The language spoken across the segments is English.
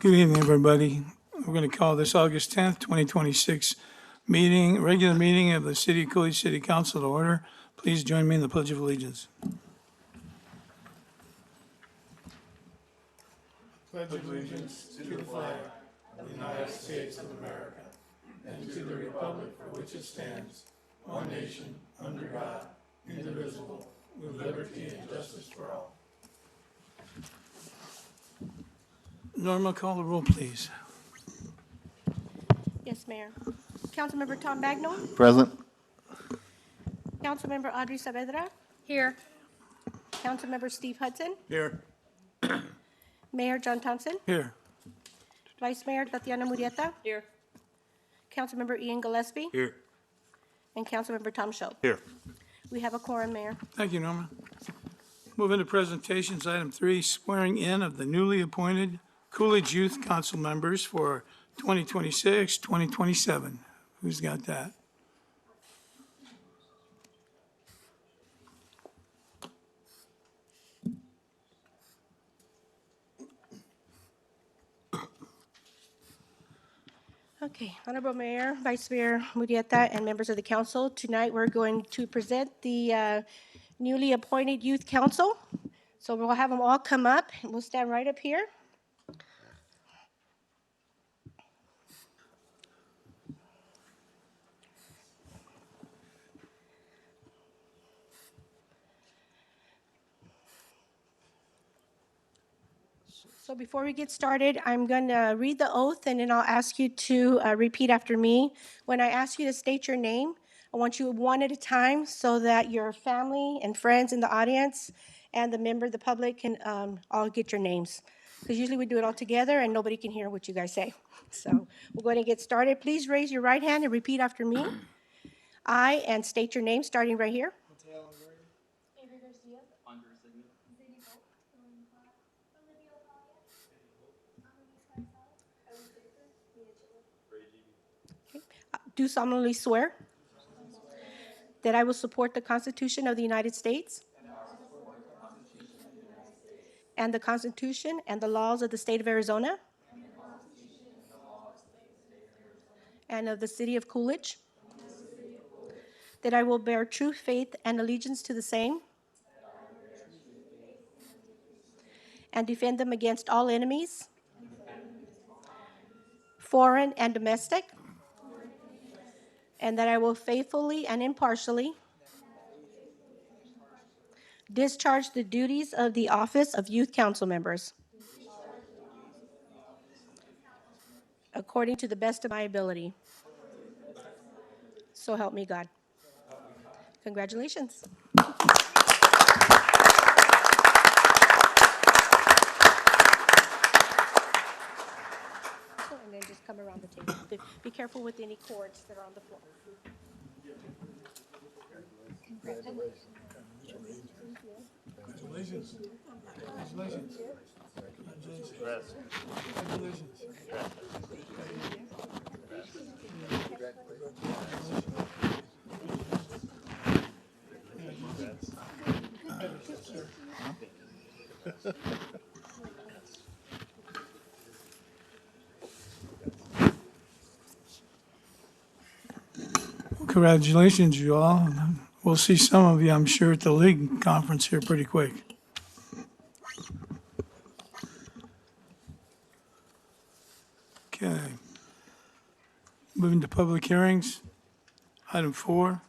Good evening, everybody. We're going to call this August 10th, 2026 regular meeting of the City of Coolidge City Council to order. Please join me in the Pledge of Allegiance. Pledge allegiance to the flag of the United States of America and to the republic for which it stands, one nation, under God, indivisible, with liberty and justice for all. Norma, call the roll, please. Yes, Mayor. Councilmember Tom Bagnall. Present. Councilmember Audrey Saavedra. Here. Councilmember Steve Hudson. Here. Mayor John Thompson. Here. Vice Mayor Tatiana Murrieta. Here. Councilmember Ian Gillespie. Here. And Councilmember Tom Show. Here. We have a quorum, Mayor. Thank you, Norma. Move into presentations. Item 3, swearing in of the newly appointed Coolidge Youth Council members for 2026, 2027. Who's got that? Okay, Honorable Mayor, Vice Mayor Murrieta, and members of the council, tonight we're going to present the newly appointed Youth Council. So we'll have them all come up, and we'll stand right up here. So before we get started, I'm going to read the oath, and then I'll ask you to repeat after me. When I ask you to state your name, I want you one at a time so that your family and friends in the audience and the member of the public can all get your names. Because usually we do it all together and nobody can hear what you guys say. So we're going to get started. Please raise your right hand and repeat after me. I, and state your name, starting right here. Do solemnly swear that I will support the Constitution of the United States and the Constitution and the laws of the state of Arizona and of the city of Coolidge, that I will bear true faith and allegiance to the same and defend them against all enemies, foreign and domestic, and that I will faithfully and impartially discharge the duties of the office of Youth Council members according to the best of my ability. So help me God. Congratulations. And then just come around the table. Be careful with any cords that are on the floor. Congratulations. Congratulations. Congratulations. Congratulations, you all. We'll see some of you, I'm sure, at the league conference here pretty quick. Okay. Moving to public hearings. Item 4.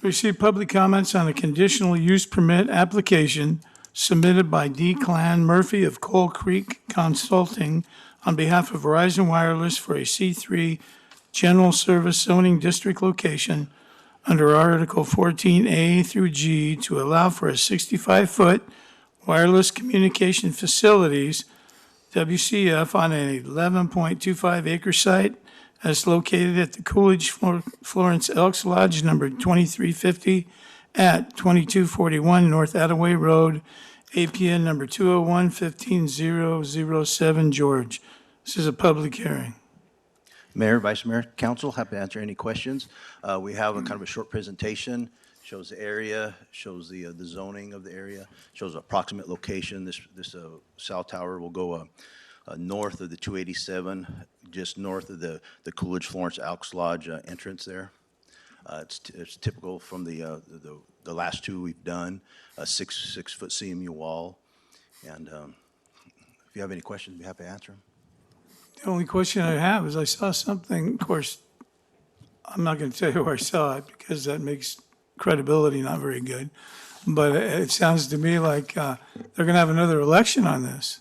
Receive public comments on a conditional use permit application submitted by D. Clan Murphy of Coal Creek Consulting on behalf of Verizon Wireless for a C3 General Service Zoning District location under Article 14A through G to allow for a 65-foot wireless communication facilities, WCF, on an 11.25 acre site as located at the Coolidge Florence Elks Lodge number 2350 at 2241 North Attaway Road, APN number 201-15007, George. This is a public hearing. Mayor, Vice Mayor, Council, happy to answer any questions. We have a kind of a short presentation, shows the area, shows the zoning of the area, shows approximate location. This cell tower will go north of the 287, just north of the Coolidge Florence Elks Lodge entrance there. It's typical from the last two we've done, a six-foot CMU wall. And if you have any questions, I'd be happy to answer them. The only question I have is I saw something, of course, I'm not going to tell you where I saw it because that makes credibility not very good. But it sounds to me like they're going to have another election on this.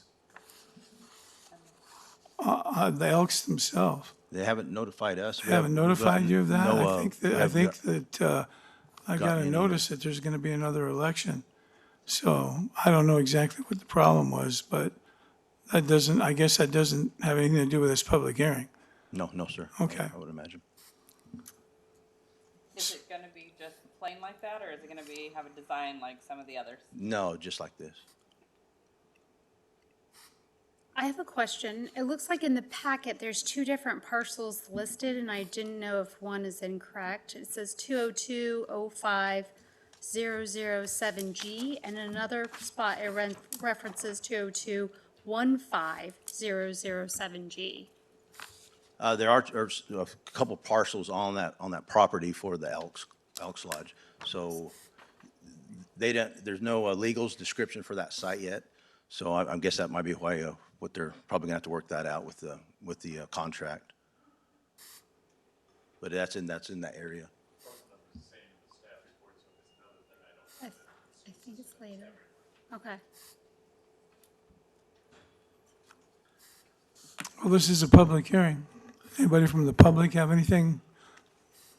The Elks themselves. They haven't notified us. We Haven't notified you of that? no, I think that I got gotten a any- notice that there's going to be another election. So I don't know exactly what the problem was, but that doesn't, I guess that doesn't have anything to do with this public hearing. No, sir. Okay. I would imagine. Is it gonna be just plain like that, or is it gonna be, have a design like some of the others? No, just like this. I have a question. It looks like in the packet, there's two different parcels listed, and I didn't know if one is incorrect. It says 202-05007G, and in another spot, it references 202-15007G. There are a couple parcels on that property for the Elks Lodge. So there's no legals description for that site yet. So I guess that might be why, what they're probably gonna have to work that out with the contract. But that's in that area. I think it's later. Okay. Well, this is a public hearing. Anybody from the public have anything?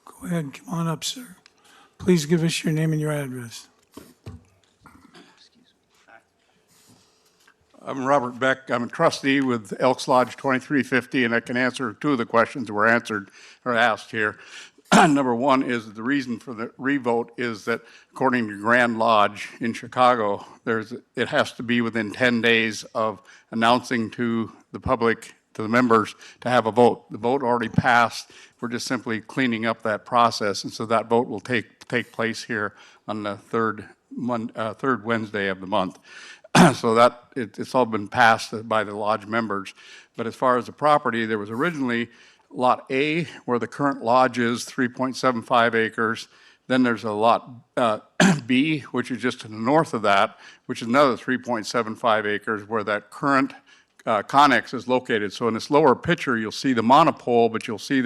Go ahead and come on up, sir. Please give us your name and your address. I'm Robert Beck. I'm a trustee with Elks Lodge 2350, and I can answer two of the questions that were answered or asked here. Number one is the reason for the revote is that according to Grand Lodge in Chicago, it has to be within 10 days of announcing to the public, to the members, to have a vote. The vote already passed. We're just simply cleaning up that process, and so that vote will take place here on the third Wednesday of the month. So that, it's all been passed by the lodge members. But as far as the property, there was originally Lot A, where the current lodge is, 3.75 acres. Then there's a Lot B, which is just to the north of that, which is another 3.75 acres, where that current connex is located. So in this lower picture, you'll see the monopole, but you'll see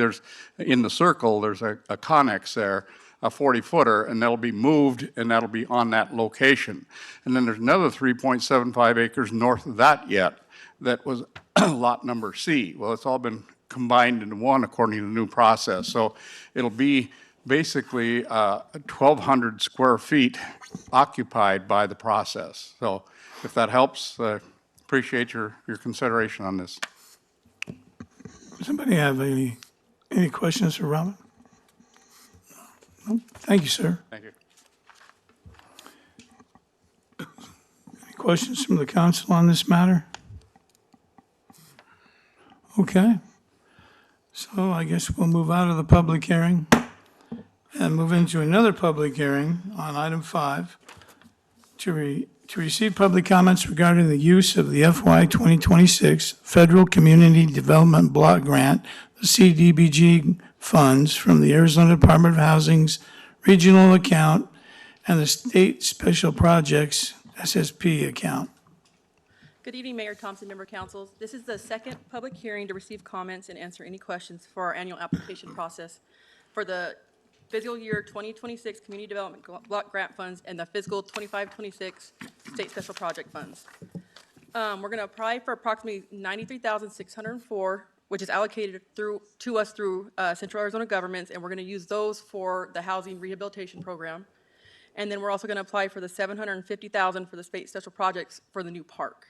in the circle, there's a connex there, a 40-footer, and that'll be moved, and that'll be on that location. And then there's another 3.75 acres north of that yet, that was lot number C. Well, it's all been combined into one according to the new process. So it'll be basically 1,200 square feet occupied by the process. So if that helps, appreciate your consideration on this. Somebody have any questions for Robin? No? Thank you, sir. Thank you. Any questions from the council on this matter? Okay. So I guess we'll move out of the public hearing and move into another public hearing on item 5 to receive public comments regarding the use of the FY 2026 Federal Community Development Block Grant, the CDBG funds from the Arizona Department of Housing's regional account and the State Special Projects SSP account. Good evening, Mayor Thompson, member councils. This is the second public hearing to receive comments and answer any questions for our annual application process for the fiscal year 2026 Community Development Block Grant Funds and the fiscal 25-26 State Special Project Funds. We're going to apply for approximately $93,604, which is allocated to us through Central Arizona Governments, and we're going to use those for the housing rehabilitation program. And then we're also going to apply for the $750,000 for the State Special Projects for the new park.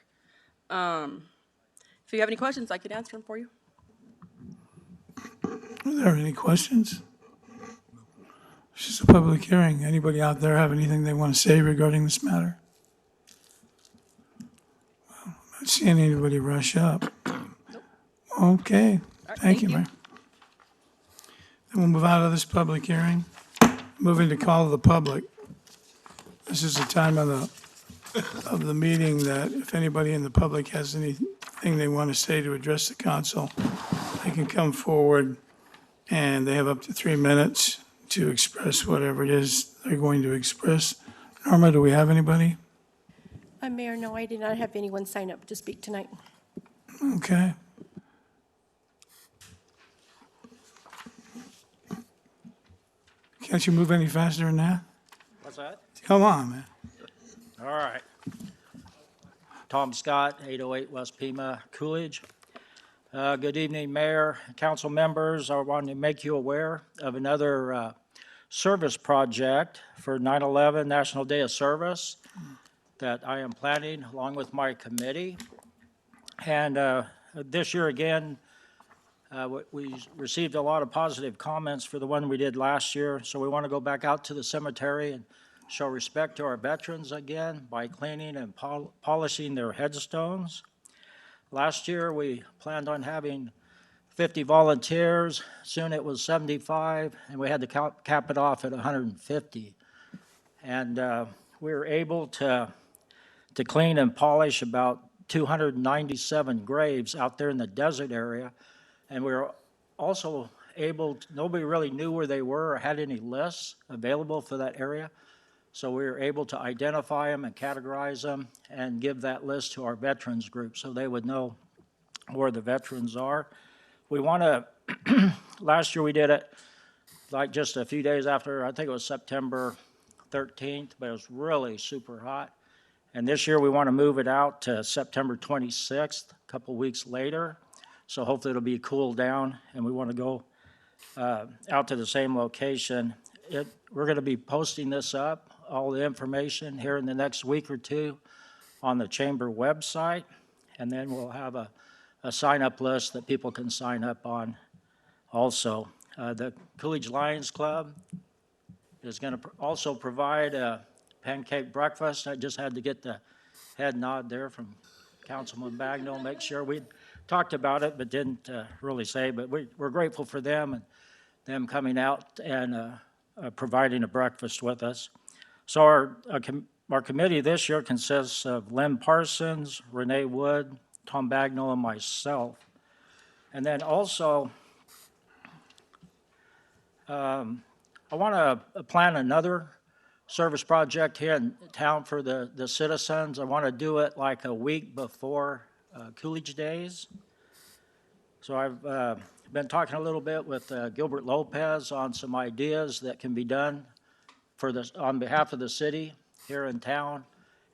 If you have any questions, I can answer them for you. Are there any questions? It's just a public hearing. Anybody out there have anything they want to say regarding this matter? Well, I'm not seeing anybody rush up. Okay, right, thank you, Mayor. Then we'll move out of this public hearing, moving to call the public. This is the time of the meeting that if anybody in the public has any anything they want to say to address the council, they can come forward, and they have up to 3 minutes to express whatever it is they're going to express. Norma, do we have anybody? Mayor, no, I did not have anyone sign up to speak tonight. Okay. Can't you move any faster than that? What's that? Come on, man. All right. Tom Scott, 808 West Pima, Coolidge. Good evening, Mayor, council members. I wanted to make you aware of another service project for 9/11 National Day of Service that I am planning along with my committee. And this year again, we received a lot of positive comments for the one we did last year. So we want to go back out to the cemetery and show respect to our veterans again by cleaning and polishing their headstones. Last year, we planned on having 50 volunteers. Soon it was 75, and we had to cap it off at 150. And we were able to clean and polish about 297 graves out there in the desert area. And we were also able to, nobody really knew where they were or had any lists available for that area. So we were able to identify them and categorize them and give that list to our veterans group so they would know where the veterans are. We want to, last year we did it like just a few days after, I think it was September 13th, but it was really super hot. And this year we want to move it out to September 26th, a couple weeks later. So hopefully it'll be cooled down, and we want to go out to the same location. We're going to be posting this up, all the information here in the next week or two on the chamber website, and then we'll have a sign-up list that people can sign up on also. The Coolidge Lions Club is going to also provide a pancake breakfast. I just had to get the head nod there from Councilman Bagnell, make sure we'd talked about it but didn't really say, but we're grateful for them and them coming out and providing a breakfast with us. So our committee this year consists of Lynn Parsons, Renee Wood, Tom Bagnell, and myself. And then also, I want to plan another service project here in town for the citizens. I want to do it like a week before Coolidge Days. So I've been talking a little bit with Gilbert Lopez on some ideas that can be done for this on behalf of the city here in town,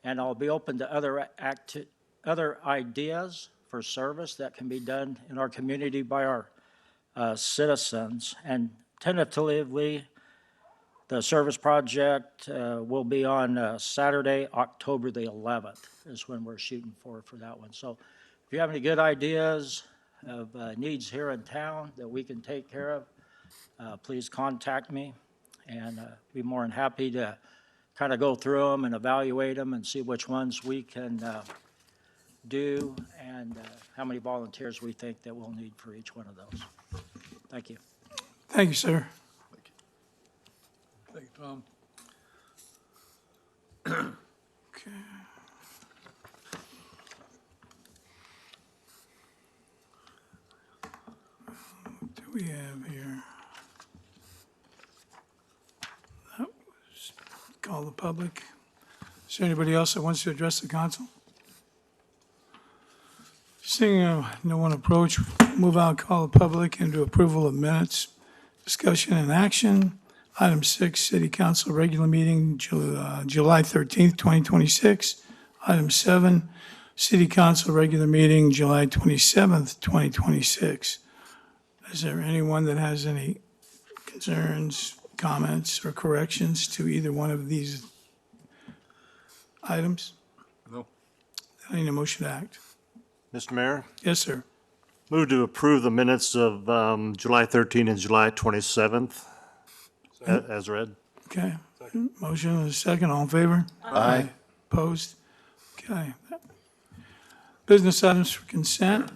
and I'll be open to other ideas for service that can be done in our community by our citizens. And tentatively, the service project will be on Saturday, October the 11th is when we're shooting for that one. So if you have any good ideas of needs here in town that we can take care of, please contact me, and be more than happy to kind of go through them and evaluate them and see which ones we can do and how many volunteers we think that we'll need for each one of those. Thank you. Thank you, sir. Thank you, Tom. Okay. What do we have here? That was call the public. Is there anybody else that wants to address the council? Seeing no one approach, move out, call the public into approval of minutes, discussion and action. Item 6, City Council regular meeting, July 13th, 2026. Item 7, City Council regular meeting, July 27th, 2026. Is there anyone that has any concerns, comments, or corrections to either one of these items? No. I need a motion to act. Mr. Mayor, Yes, sir. move to approve the minutes of July 13th and July 27th as read. Okay. Motion and a second. All in favor? Aye. Opposed? Okay. Business items for consent.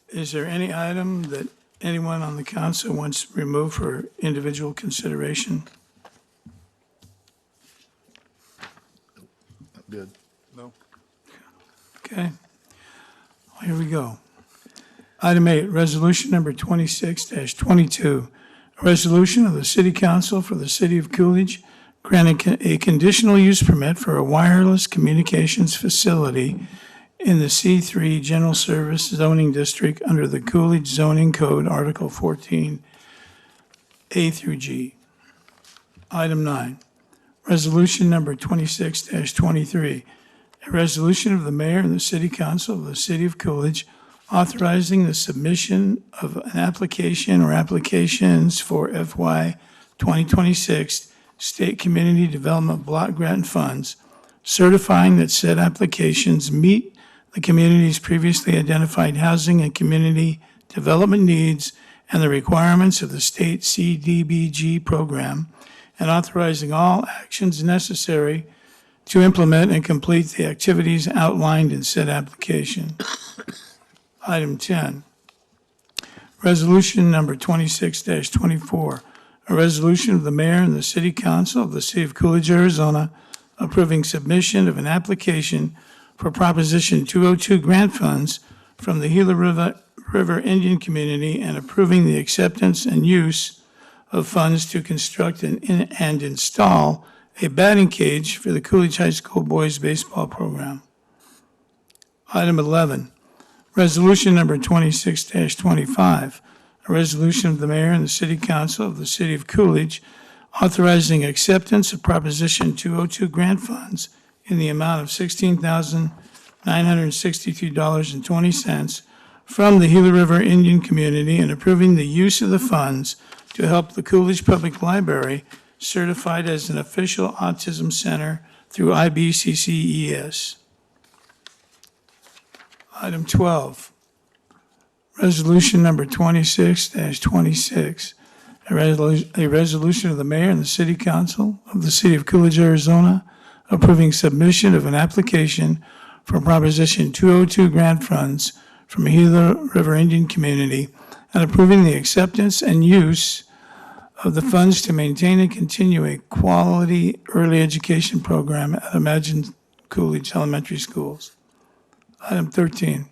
Is there any item that anyone on the council wants removed for individual consideration? Good. No. Okay. Here we go. Item 8, resolution number 26-22. A resolution of the City Council for the City of Coolidge granting a conditional use permit for a wireless communications facility in the C3 General Service Zoning District under the Coolidge Zoning Code, Article 14, A through G. Item 9, resolution number 26-23. A resolution of the mayor and the city council of the city of Coolidge authorizing the submission of an application or applications for FY 2026 State Community Development Block Grant Funds, certifying that said applications meet the community's previously identified housing and community development needs and the requirements of the state CDBG program, and authorizing all actions necessary to implement and complete the activities outlined in said application. Item 10, resolution number 26-24, a resolution of the mayor and the city council of the city of Coolidge, Arizona, approving submission of an application for Proposition 202 grant funds from the Gila River Indian Community and approving the acceptance and use of funds to construct and install a batting cage for the Coolidge High School boys baseball program. Item 11, resolution number 26-25, a resolution of the mayor and the city council of the city of Coolidge authorizing acceptance of Proposition 202 grant funds in the amount of $16,963.20 from the Gila River Indian Community and approving the use of the funds to help the Coolidge Public Library certified as an official autism center through IBCCES. Item 12, resolution number 26-26, a resolution of the mayor and the city council of the city of Coolidge, Arizona, approving submission of an application for Proposition 202 grant funds from Gila River Indian Community and approving the acceptance and use of the funds to maintain and continue a quality early education program at Imagine Coolidge Elementary Schools. Item 13,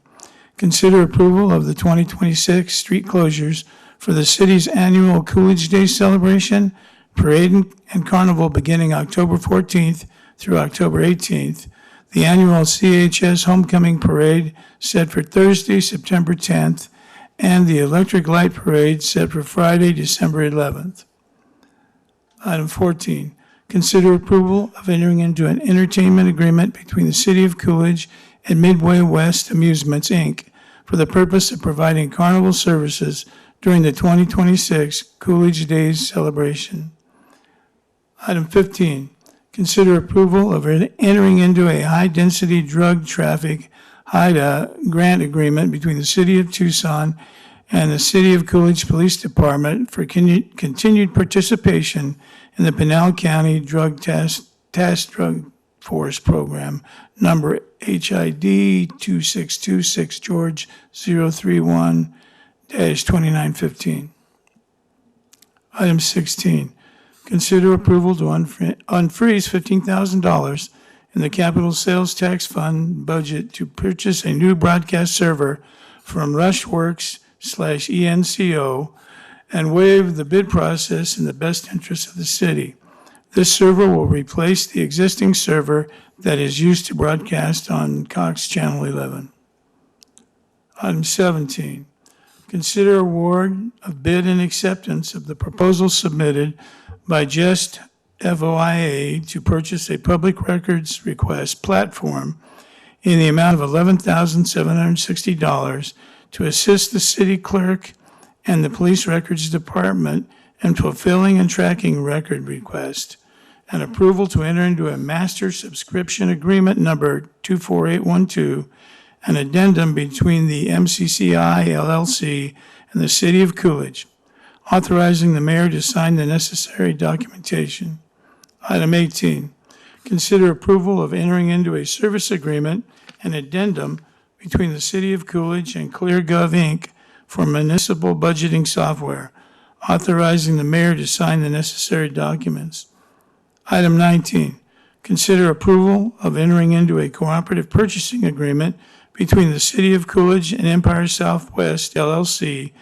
consider approval of the 2026 street closures for the city's annual Coolidge Day celebration, parade, and carnival beginning October 14th through October 18th, the annual CHS Homecoming Parade set for Thursday, September 10th, and the Electric Light Parade set for Friday, December 11th. Item 14, consider approval of entering into an entertainment agreement between the City of Coolidge and Midway West Amusements, Inc. for the purpose of providing carnival services during the 2026 Coolidge Days celebration. Item 15, consider approval of entering into a high-density drug traffic HIDA grant agreement between the City of Tucson and the City of Coolidge Police Department for continued participation in the Pinal County Drug Task Drug Force Program, number HID 2626 George 031-2915. Item 16, consider approval to unfreeze $15,000 in the capital sales tax fund budget to purchase a new broadcast server from Rushworks/ENCO and waive the bid process in the best interest of the city. This server will replace the existing server that is used to broadcast on Cox Channel 11. Item 17, consider award of bid and acceptance of the proposal submitted by Just FOIA to purchase a public records request platform in the amount of $11,760 to assist the city clerk and the police records department in fulfilling and tracking record requests, and approval to enter into a master subscription agreement number 24812, an addendum between the MCCI LLC and the City of Coolidge, authorizing the mayor to sign the necessary documentation. Item 18, consider approval of entering into a service agreement and addendum between the City of Coolidge and ClearGov, Inc. for municipal budgeting software, authorizing the mayor to sign the necessary documents. Item 19, consider approval of entering into a cooperative purchasing agreement between the City of Coolidge and Empire Southwest LLC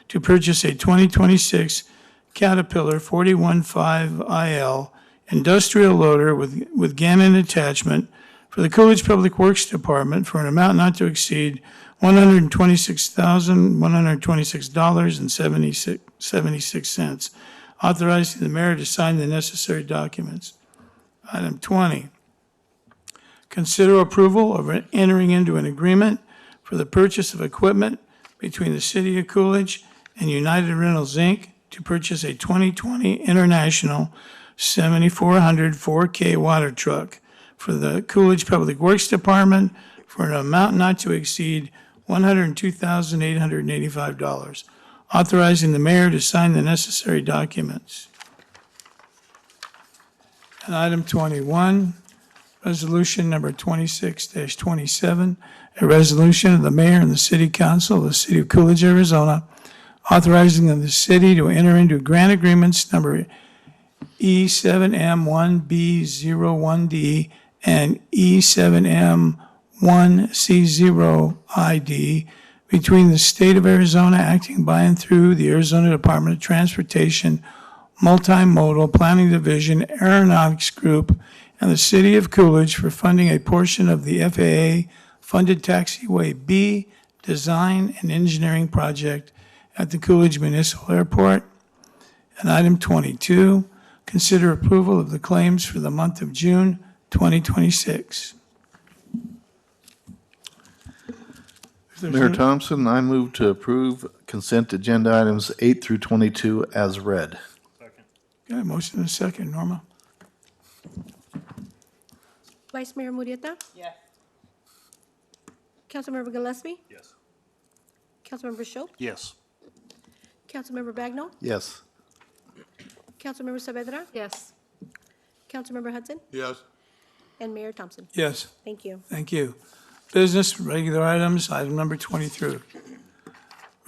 to purchase a 2026 Caterpillar 415IL industrial loader with Gannon attachment for the Coolidge Public Works Department for an amount not to exceed $126,126.76, authorizing the mayor to sign the necessary documents. Item 20, consider approval of entering into an agreement for the purchase of equipment between the City of Coolidge and United Rentals, Inc. to purchase a 2020 International 7400 4K water truck for the Coolidge Public Works Department for an amount not to exceed $102,885, authorizing the mayor to sign the necessary documents. And item 21, resolution number 26-27, a resolution of the mayor and the city council of the city of Coolidge, Arizona, authorizing the city to enter into grant agreements number E7M1B01D and E7M1C0ID between the state of Arizona acting by and through the Arizona Department of Transportation Multimodal Planning Division Aeronautics Group and the city of Coolidge for funding a portion of the FAA-funded Taxiway B design and engineering project at the Coolidge Municipal Airport. And item 22, consider approval of the claims for the month of June 2026. If there's Mayor no- Thompson, I move to approve consent agenda items 8 through 22 as read. Okay, motion and a second, Norma. Vice Mayor Murieta? Yes. Councilmember Gillespie? Yes. Councilmember Show? Yes. Councilmember Bagnell? Yes. Councilmember Saavedra? Yes. Councilmember Hudson? Yes. And Mayor Thompson. Yes. Thank you. Thank you. Business, regular items, item number 23.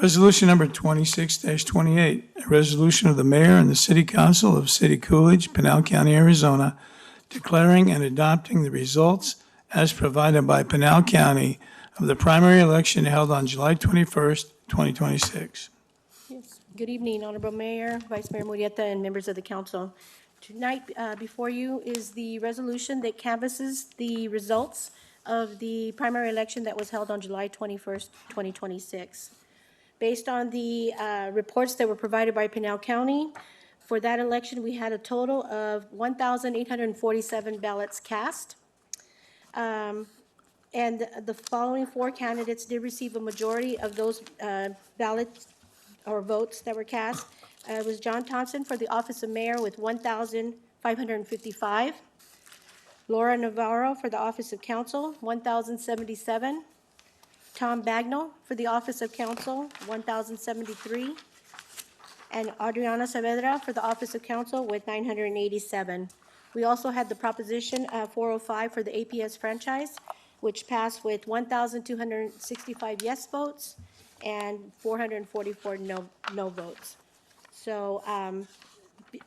Resolution number 26-28, a resolution of the mayor and the city council of City Coolidge, Pinal County, Arizona, declaring and adopting the results as provided by Pinal County of the primary election held on July 21st, 2026. Yes. Good evening, Honorable Mayor, Vice Mayor Murieta, and members of the council. Tonight, before you is the resolution that canvasses the results of the primary election that was held on July 21st, 2026. Based on the reports that were provided by Pinal County, for that election, we had a total of 1,847 ballots cast. And the following four candidates did receive a majority of those ballots or votes that were cast. It was John Thompson for the office of mayor with 1,555. Laura Navarro for the office of council, 1,077. Tom Bagnell for the office of council, 1,073. And Adriana Saavedra for the office of council with 987. We also had the proposition 405 for the APS franchise, which passed with 1,265 yes votes and 444 no votes. So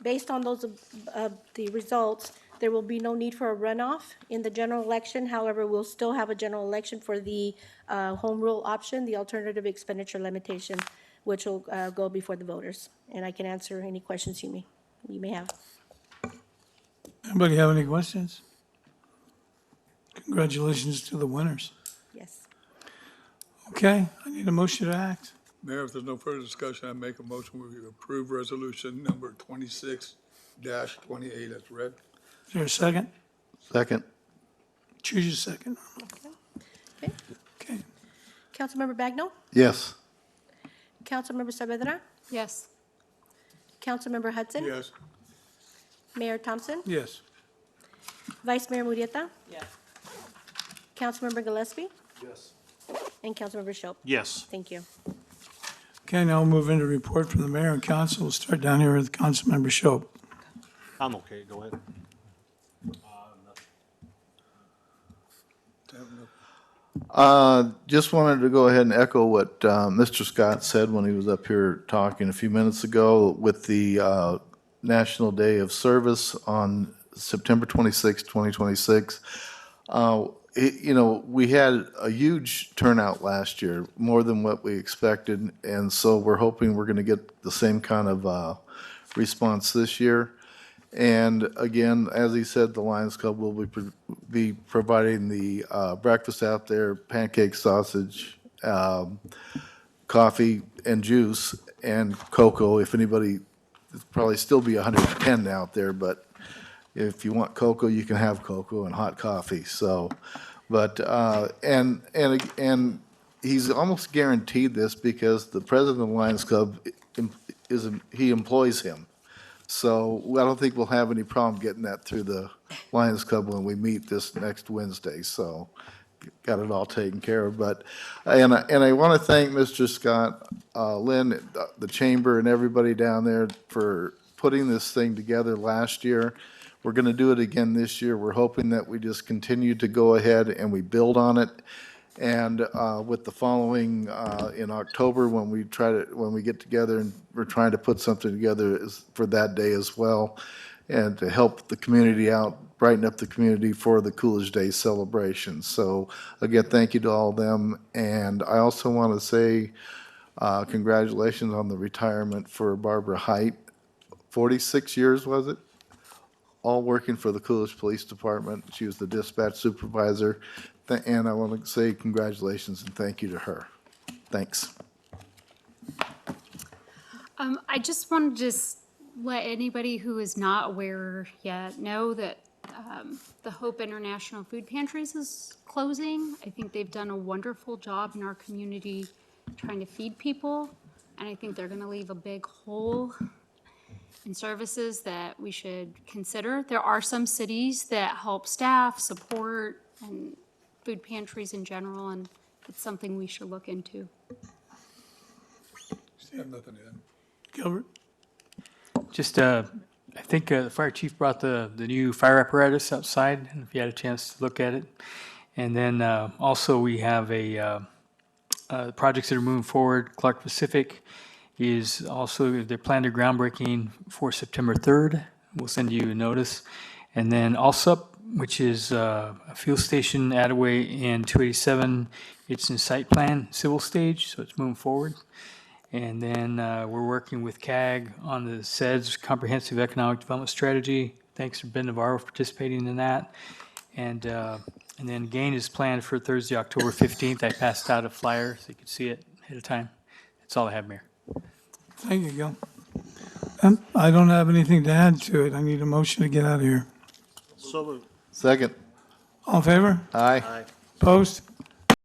based on those the results, there will be no need for a runoff in the general election. However, we'll still have a general election for the home rule option, the alternative expenditure limitation, which will go before the voters. And I can answer any questions you may have. Anybody have any questions? Congratulations to the winners. Yes. Okay, I need a motion to act. Mayor, if there's no further discussion, I make a motion we approve resolution number 26-28 as read. Is there a second? Second. Choose your second. Okay. Okay. Councilmember Bagnell? Yes. Councilmember Saavedra? Yes. Councilmember Hudson? Yes. Mayor Thompson? Yes. Vice Mayor Murieta? Yes. Councilmember Gillespie? Yes. And Councilmember Show? Yes. Thank you. Okay, now we'll move into report from the mayor and council. We'll start down here with Councilmember Shope. I'm okay, go ahead. Just wanted to go ahead and echo what Mr. Scott said when he was up here talking a few minutes ago with the National Day of Service on September 26, 2026. you know, we had a huge turnout last year, more than what we expected, and so we're hoping we're gonna get the same kind of response this year. And again, as he said, the Lions Club will be providing the breakfast out there, pancake, sausage, coffee, and juice, and cocoa. If anybody, it'll probably still be 110 out there, but if you want cocoa, you can have cocoa and hot coffee, so. But, and he's almost guaranteed this because the president of the Lions Club he employs him. So I don't think we'll have any problem getting that through the Lions Club when we meet this next Wednesday, so got it all taken care of. But, and I want to thank Mr. Scott, Lynn, the chamber, and everybody down there for putting this thing together last year. We're going to do it again this year. We're hoping that we just continue to go ahead and we build on it. And with the following, in October, when we get together, and we're trying to put something together for that day as well, and to help the community out, brighten up the community for the Coolidge Day celebration. So again, thank you to all of them. And I also want to say congratulations on the retirement for Barbara Height. 46 years, was it? All working for the Coolidge Police Department. She was the dispatch supervisor. And I want to say congratulations and thank you to her. Thanks. I just want to let anybody who is not aware yet know that the Hope International Food Pantries is closing. I think they've done a wonderful job in our community trying to feed people, and I think they're going to leave a big hole in services that we should consider. There are some cities that help staff, support, and food pantries in general, and it's something we should look into. Gilbert? Just, I think the fire chief brought the new fire apparatus outside, and if you had a chance to look at it. And then also we have projects that are moving forward. Clark Pacific is also, they're planning a groundbreaking for September 3rd. We'll send you a notice. And then Allsup, which is a fuel station Attaway and 287, it's in site plan, civil stage, so it's moving forward. And then we're working with CAG on the SEDS Comprehensive Economic Development Strategy. Thanks to Ben Navarro for participating in that. And then GAIN is planned for Thursday, October 15th. I passed out a flyer so you could see it ahead of time. That's all I have, Mayor. Thank you, Gil. I don't have anything to add to it. I need a motion to get out of here. So moved. Second. All in favor? Aye. Opposed?